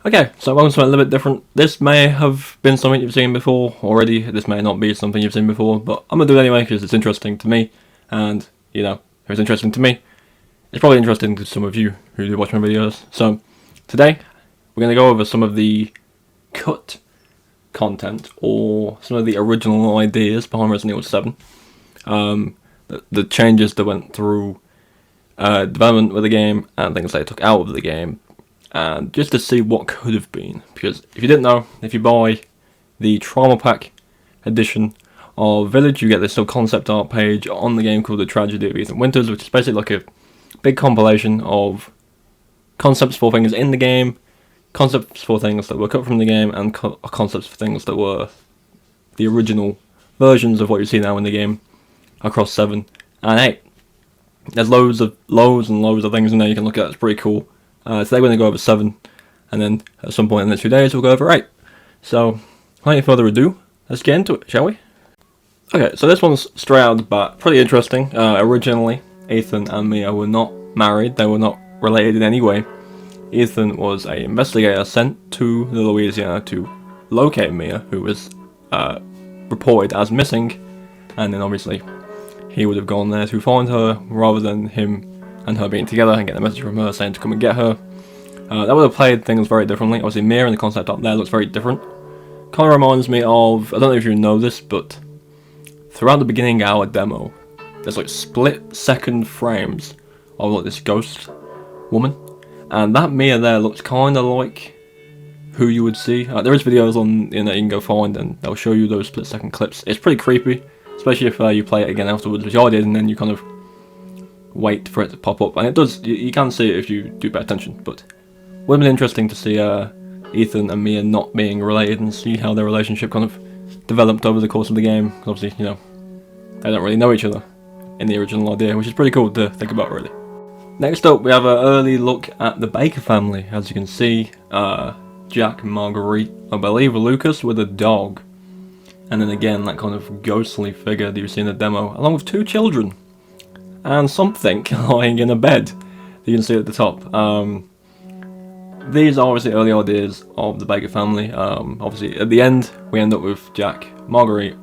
Okay, so welcome to something a little bit different. This may have been something you've seen before already. This may not be something you've seen before, but I'm going to do it anyway because it's interesting to me. And, you know, if it's interesting to me, it's probably interesting to some of you who do watch my videos. So, today, we're going to go over some of the cut content or some of the original ideas behind Resident Evil 7. The changes that went through development with the game and things they took out of the game. And just to see what could have been, because if you didn't know, if you buy the Trauma Pack edition of Village, you get this little concept art page on the game called The Tragedy of Ethan Winters, which is basically like a big compilation of concepts for things in the game, concepts for things that were cut from the game, and concepts for things that were the original versions of what you see now in the game across 7 and 8. There's loads and loads of things in there you can look at. It's pretty cool. Today we're going to go over 7, and then at some point in the next few days we'll go over 8. So, without any further ado, let's get into it, shall we? Okay, so this one's straight out the bat. Pretty interesting. Originally, Ethan and Mia were not married. They were not related in any way. Ethan was an investigator sent to the Louisiana to locate Mia, who was reported as missing, and then obviously he would have gone there to find her rather than him and her being together and getting a message from her saying to come and get her. That would have played things very differently. Obviously Mia and the concept up there looks very different. Kind of reminds me of, I don't know if you know this, but throughout the beginning hour demo, there's like split second frames of like this ghost woman. And that Mia there looks kind of like who you would see. There is videos on the internet you can go find and they'll show you those split second clips. It's pretty creepy, especially if you play it again afterwards, which I did, and then you kind of wait for it to pop up, and it does. You can see it if you do pay attention, but it would have been interesting to see Ethan and Mia not being related and see how their relationship kind of developed over the course of the game. Obviously, you know, they don't really know each other in the original idea, which is pretty cool to think about, really. Next up, we have an early look at the Baker family. As you can see, Jack, Marguerite, I believe Lucas with a dog, and then again that kind of ghostly figure that you see in the demo, along with 2 children. And something lying in a bed that you can see at the top. These are obviously early ideas of the Baker family. Obviously, at the end, we end up with Jack, Marguerite,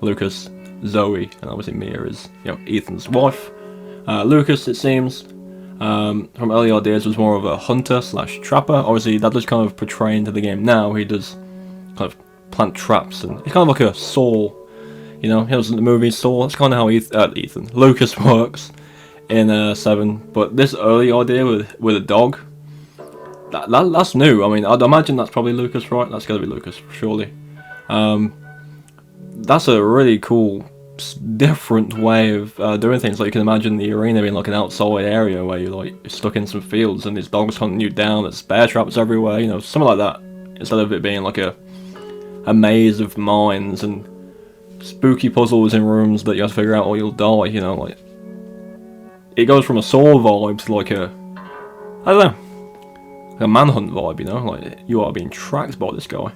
Lucas, Zoe, and obviously Mia is, you know, Ethan's wife. Lucas, it seems, from early ideas, was more of a hunter / trapper. Obviously, that does kind of portray into the game now. He does kind of plant traps, and he's kind of like a Saw. You know, he was in the movie Saw. That's kind of how Lucas works in 7. But this early idea with a dog, that's new. I mean, I'd imagine that's probably Lucas, right? That's got to be Lucas, surely. That's a really cool, different way of doing things. Like, you can imagine the arena being like an outside area where you're stuck in some fields and this dog's hunting you down. There's bear traps everywhere. You know, something like that. Instead of it being like a maze of mines and spooky puzzles in rooms that you have to figure out or you'll die, you know, like, it goes from a Saw vibe to like a, I don't know, like a manhunt vibe, you know, like, you are being tracked by this guy,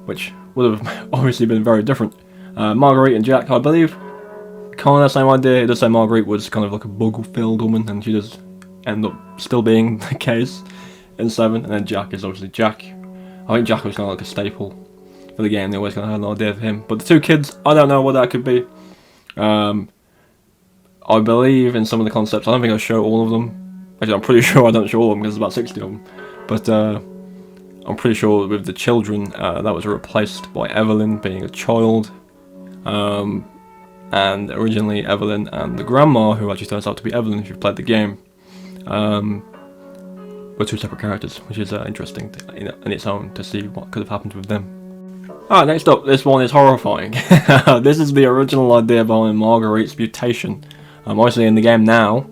which would have obviously been very different. Marguerite and Jack, I believe, kind of the same idea. It does say Marguerite was kind of like a bug-filled woman, and she does end up still being the case in 7, and then Jack is obviously Jack. I think Jack was kind of like a staple for the game. They always kind of had an idea for him. But the 2 kids, I don't know what that could be. I believe in some of the concepts, I don't think I show all of them. Actually, I'm pretty sure I don't show all of them because there's about 60 of them. But I'm pretty sure with the children, that was replaced by Evelyn being a child. And originally Evelyn and the grandma, who actually turns out to be Evelyn if you've played the game, were 2 separate characters, which is interesting in its own to see what could have happened with them. Alright, next up, this one is horrifying. This is the original idea behind Marguerite's mutation. Obviously in the game now,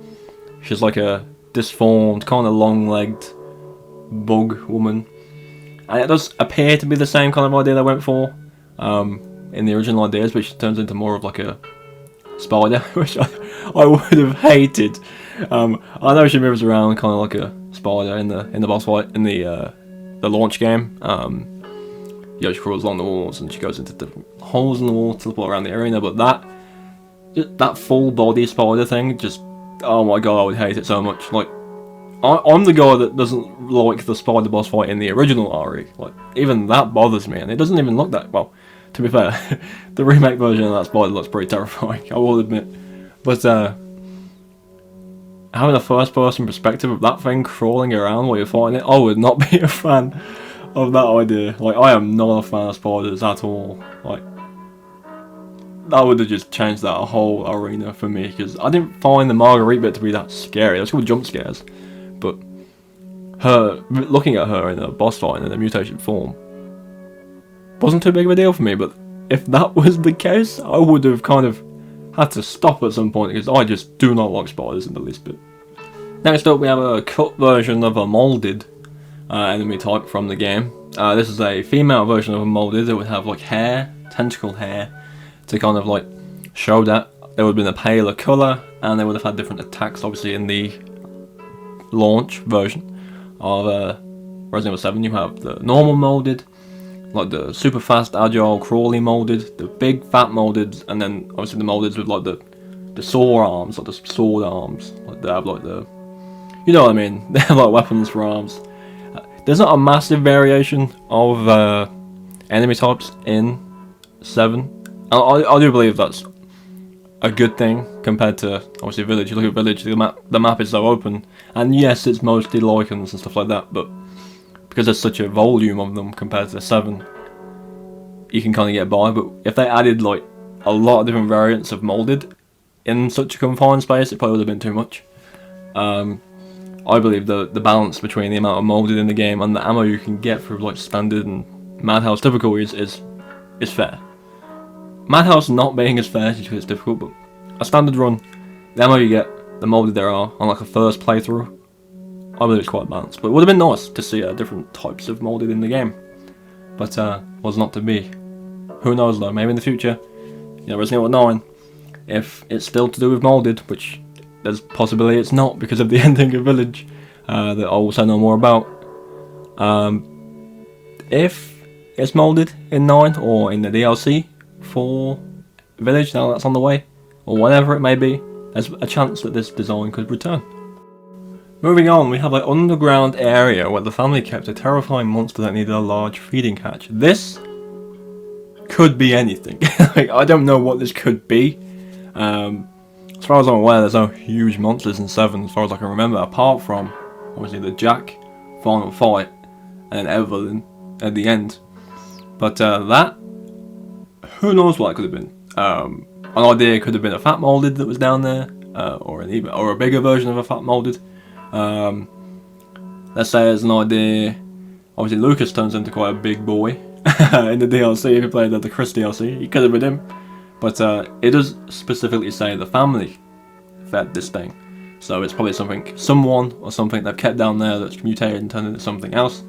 she's like a disformed, kind of long-legged bug woman. And it does appear to be the same kind of idea they went for in the original ideas, but she turns into more of like a spider, which I would have hated. I know she moves around kind of like a spider in the boss fight, in the launch game. She crawls along the walls and she goes into different holes in the wall to teleport around the arena, but that full body spider thing, just, oh my god, I would hate it so much. Like, I'm the guy that doesn't like the spider boss fight in the original RE. Like, even that bothers me, and it doesn't even look that well. To be fair, the remake version of that spider looks pretty terrifying, I will admit. But having a first-person perspective of that thing crawling around while you're fighting it, I would not be a fan of that idea. Like, I am not a fan of spiders at all. Like, that would have just changed that whole arena for me, because I didn't find the Marguerite bit to be that scary. It was called jump scares. But looking at her in a boss fight in a mutation form wasn't too big of a deal for me. But if that was the case, I would have kind of had to stop at some point, because I just do not like spiders in the least bit. Next up, we have a cut version of a molded enemy type from the game. This is a female version of a molded. It would have like hair, tentacle hair, to kind of like show that there would have been a paler colour, and they would have had different attacks. Obviously, in the launch version of Resident Evil 7, you have the normal molded, like the super fast, agile, crawly molded, the big fat molded, and then obviously the molded with like the sword arms, like the sword arms, like they have like the, you know what I mean, they have like weapons for arms. There's not a massive variation of enemy types in 7. I do believe that's a good thing compared to obviously Village. You look at Village, the map is so open, and yes, it's mostly lichens and stuff like that, but because there's such a volume of them compared to 7, you can kind of get by. But if they added like a lot of different variants of molded in such a confined space, it probably would have been too much. I believe the balance between the amount of molded in the game and the ammo you can get for like standard and Madhouse difficulties is fair. Madhouse not being as fair because it's difficult, but a standard run, the ammo you get, the molded there are on like a first playthrough, I believe it's quite balanced. But it would have been nice to see different types of molded in the game, but was not to be. Who knows though? Maybe in the future, you know, Resident Evil 9, if it's still to do with molded, which there's possibility it's not because of the ending of Village, that I will say no more about. If it's molded in 9 or in the DLC for Village, now that's on the way, or whatever it may be, there's a chance that this design could return. Moving on, we have an underground area where the family kept a terrifying monster that needed a large feeding hatch. This could be anything. Like, I don't know what this could be. As far as I'm aware, there's no huge monsters in 7 as far as I can remember, apart from obviously the Jack final fight and then Evelyn at the end. But that, who knows what it could have been. An idea could have been a fat molded that was down there, or a bigger version of a fat molded. Let's say there's an idea. Obviously, Lucas turns into quite a big boy in the DLC. If you played the Chris DLC, he could have been him. But it does specifically say the family fed this thing, so it's probably someone or something they've kept down there that's mutated and turned into something else.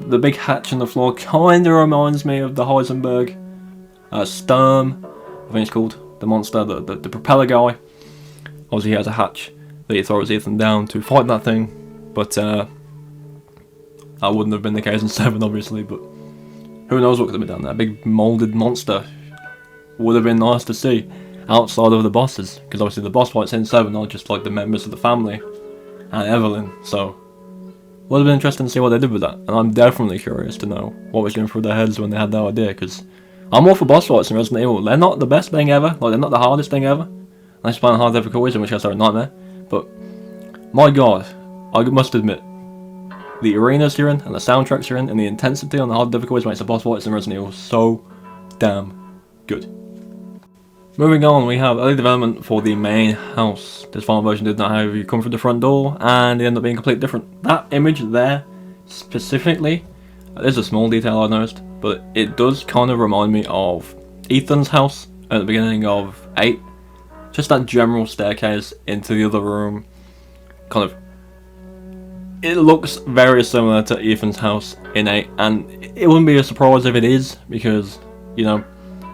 The big hatch on the floor kind of reminds me of the Heisenberg Sturm, I think it's called, the monster, the propeller guy. Obviously he has a hatch that he throws Ethan down to fight that thing, but that wouldn't have been the case in 7 obviously, but who knows what could have been down there. A big moulded monster would have been nice to see outside of the bosses, because obviously the boss fights in 7 are just like the members of the family and Evelyn, so would have been interesting to see what they did with that, and I'm definitely curious to know what was going through their heads when they had that idea, because I'm all for boss fights in Resident Evil. They're not the best thing ever, like they're not the hardest thing ever, unless you play on hard difficulties, in which case they're a nightmare, but my god, I must admit, the arenas you're in, and the soundtracks you're in, and the intensity on the hard difficulties makes the boss fights in Resident Evil so damn good. Moving on, we have early development for the main house. This final version did not have you come through the front door, and it ended up being completely different. That image there, specifically, there's a small detail I noticed, but it does kind of remind me of Ethan's house at the beginning of 8. Just that general staircase into the other room, kind of, it looks very similar to Ethan's house in 8, and it wouldn't be a surprise if it is, because, you know,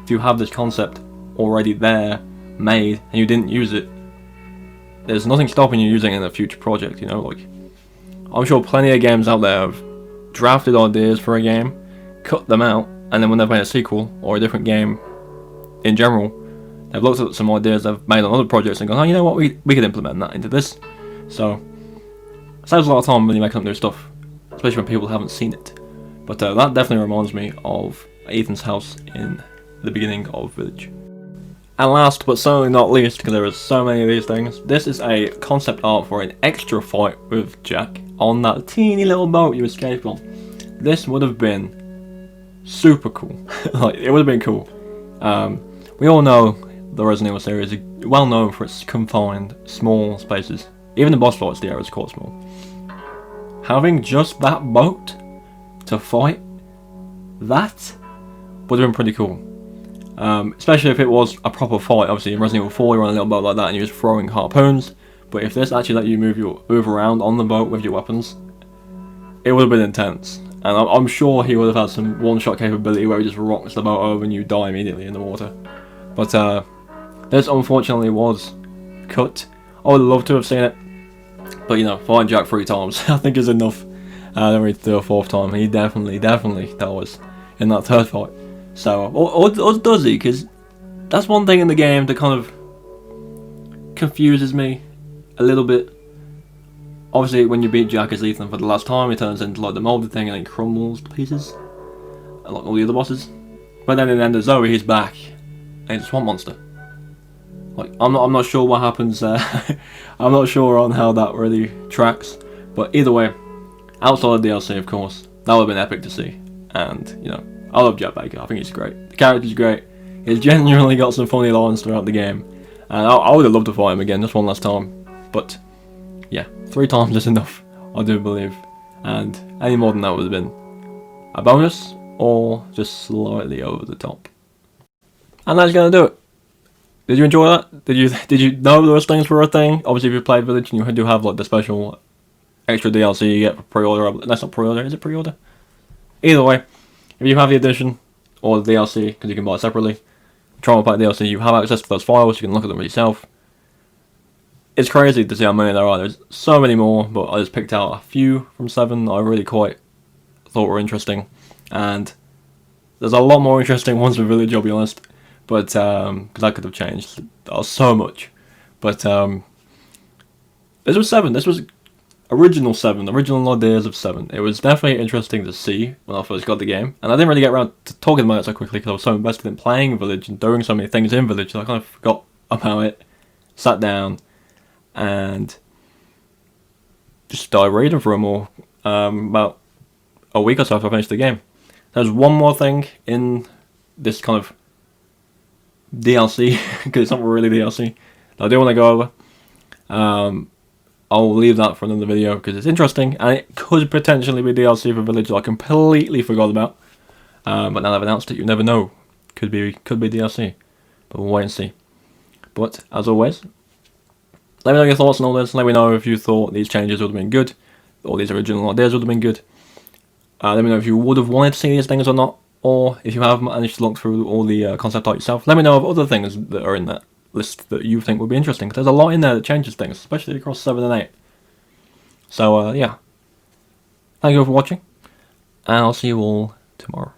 if you have this concept already there, made, and you didn't use it, there's nothing stopping you using it in a future project, you know, like, I'm sure plenty of games out there have drafted ideas for a game, cut them out, and then when they've made a sequel, or a different game in general, they've looked at some ideas they've made on other projects and gone, oh, you know what, we could implement that into this. So, saves a lot of time when you're making up new stuff, especially when people haven't seen it. But that definitely reminds me of Ethan's house in the beginning of Village. And last but certainly not least, because there are so many of these things, this is a concept art for an extra fight with Jack on that teeny little boat you escaped on. This would have been super cool. Like, it would have been cool. We all know the Resident Evil series is well known for its confined, small spaces. Even the boss fights, the area is quite small. Having just that boat to fight, that would have been pretty cool. Especially if it was a proper fight. Obviously in Resident Evil 4 you're on a little boat like that and you're just throwing harpoons. But if this actually let you move around on the boat with your weapons, it would have been intense. And I'm sure he would have had some one-shot capability where he just rocks the boat over and you die immediately in the water. But this unfortunately was cut. I would love to have seen it. But you know, fighting Jack 3 times I think is enough. Then we do a 4th time. He definitely dies in that 3rd fight. So, or does he? Because that's one thing in the game that kind of confuses me a little bit. Obviously, when you beat Jack as Ethan for the last time, he turns into like the molded thing and then crumbles to pieces, like all the other bosses. But then in the end of Zoe, he's back and he's a swamp monster. Like, I'm not sure what happens there. I'm not sure on how that really tracks. But either way, outside of DLC, of course, that would have been epic to see. And you know, I love Jack Baker. I think he's great. The character's great. He's genuinely got some funny lines throughout the game. And I would have loved to fight him again, just one last time. But yeah, 3 times is enough, I do believe. And any more than that would have been a bonus or just slightly over the top. And that's gonna do it. Did you enjoy that? Did you know those things were a thing? Obviously, if you played Village and you do have like the special extra DLC you get for pre-order. That's not pre-order. Is it pre-order? Either way, if you have the edition or the DLC, because you can buy it separately, try and play the DLC. You have access to those files. You can look at them yourself. It's crazy to see how many there are. There's so many more, but I just picked out a few from 7 that I really quite thought were interesting. And there's a lot more interesting ones with Village, I'll be honest. But, because that could have changed so much. But, this was 7. This was original 7. Original ideas of 7. It was definitely interesting to see when I first got the game. And I didn't really get around to talking about it so quickly because I was so invested in playing Village and doing so many things in Village that I kind of forgot about it. Sat down and just started reading for more about a week or so after I finished the game. There's one more thing in this kind of DLC, because it's not really DLC, that I do want to go over. I'll leave that for another video because it's interesting and it could potentially be DLC for Village that I completely forgot about. But now I've announced it, you never know. Could be DLC, but we'll wait and see. But as always, let me know your thoughts on all this. Let me know if you thought these changes would have been good, or these original ideas would have been good. Let me know if you would have wanted to see these things or not, or if you have managed to look through all the concept art yourself. Let me know of other things that are in that list that you think would be interesting, because there's a lot in there that changes things, especially across 7 and 8. So yeah, thank you all for watching, and I'll see you all tomorrow.